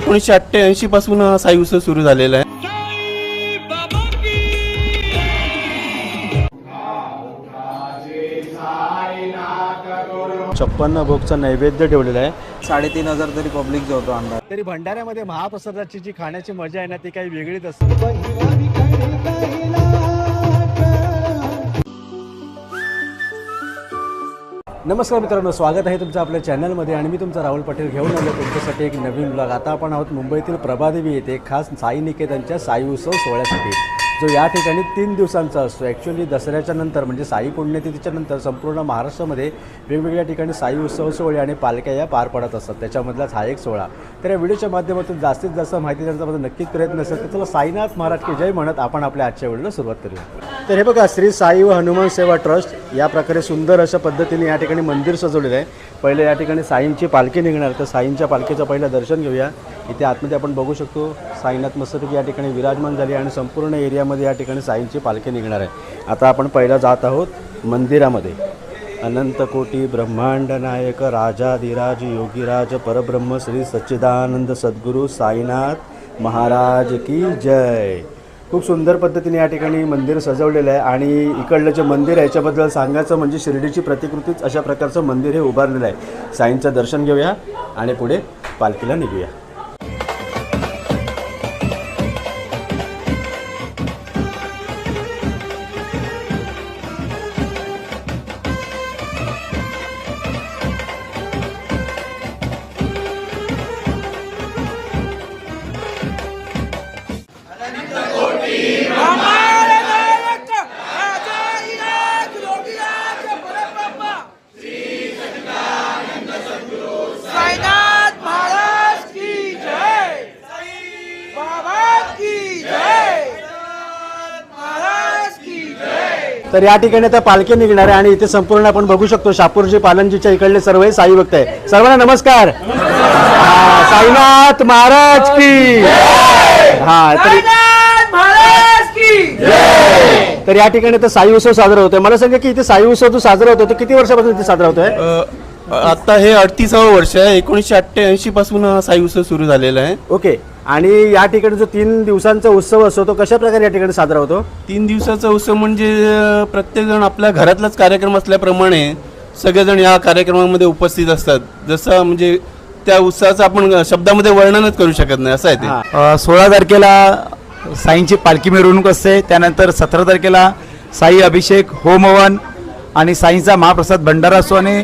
1988 पासून हा साई उत्सव सुरू झालेला आहे. छप्पन्न भोगचा नैवेद्य ठेवलेला आहे. 3500 तरी पब्लिक जो होतो अंदाज. तरी भंडाऱ्यामध्ये महाप्रसादाची जी खाण्याची मजा आहे ना ती काही वेगळीच असते. नमस्कार मित्रांनो, स्वागत आहे तुमचं आपल्या चॅनलमध्ये आणि मी तुमचा राहुल पाटील घेऊन आलो तुमच्यासाठी एक नवीन ब्लॉग. आता आपण आहोत मुंबईतील प्रभादेवी येथे खास साई निकेतनच्या साई उत्सव सोहळ्यासाठी, जो या ठिकाणी 3 दिवसांचा असतो. ॲक्च्युअली दसऱ्याच्या नंतर म्हणजे साई पुण्यतिथीच्या नंतर संपूर्ण महाराष्ट्रामध्ये वेगवेगळ्या ठिकाणी साई उत्सव सोहळे आणि पालख्या या पार पडत असतात. त्याच्यामधलाच हा एक सोहळा. तर या व्हिडिओच्या माध्यमातून जास्तीत जास्त माहिती देण्याचा माझा नक्कीच प्रयत्न असेल. तर चला साईनाथ महाराज की जय म्हणत आपण आपल्या आजच्या व्हिडिओला सुरुवात करूया. तर हे बघा, श्री साई व हनुमान सेवा ट्रस्ट या प्रकारे सुंदर अशा पद्धतीने या ठिकाणी मंदिर सजवलेलं आहे. पहिले या ठिकाणी साईंची पालखी निघणार, तर साईंच्या पालखीचं पहिलं दर्शन घेऊया. इथे आतमध्ये आपण बघू शकतो साईनाथ मस्तपैकी या ठिकाणी विराजमान झाली आणि संपूर्ण एरियामध्ये या ठिकाणी साईंची पालखी निघणार आहे. आता आपण पहिला जात आहोत मंदिरामध्ये. अनंत कोटी ब्रह्मांड नायक राजाधिराज योगीराज परब्रह्म श्री सच्चिदानंद सद्गुरू साईनाथ महाराज की जय. खूप सुंदर पद्धतीने या ठिकाणी मंदिर सजवलेलं आहे आणि इकडलं जे मंदिर आहे याच्याबद्दल सांगायचं म्हणजे शिर्डीची प्रतिकृतीच अशा प्रकारचं मंदिर हे उभारलेलं आहे. साईंचं दर्शन घेऊया आणि पुढे पालखीला निघूया. तर या ठिकाणी आता पालखी निघणार आहे आणि इथे संपूर्ण आपण बघू शकतो शापूरजी पालनजीच्या इकडले सर्व साई भक्त आहे. सर्वांना नमस्कार. साईनाथ महाराज की. तर या ठिकाणी तर साई उत्सव साजरा होतोय. मला सांगा की इथे साई उत्सव जो साजरा होतो तो किती वर्षापासून इथे साजरा होतोय? आता हे 38वे वर्ष आहे. 1988 पासून हा साई उत्सव सुरू झालेला आहे. ओके. आणि या ठिकाणी जो 3 दिवसांचा उत्सव असतो तो कशा प्रकारे या ठिकाणी साजरा होतो? 3 दिवसाचा उत्सव म्हणजे प्रत्येक जण आपल्या घरातलाच कार्यक्रम असल्याप्रमाणे सगळेजण या कार्यक्रमामध्ये उपस्थित असतात. जसं म्हणजे त्या उत्सवाचं आपण शब्दामध्ये वर्णनच करू शकत नाही, असं आहे ते. 16 तारखेला साईंची पालखी मिरवणूक असते. त्यानंतर 17 तारखेला साई अभिषेक, होम हवन आणि साईंचा महाप्रसाद भंडारा असतो आणि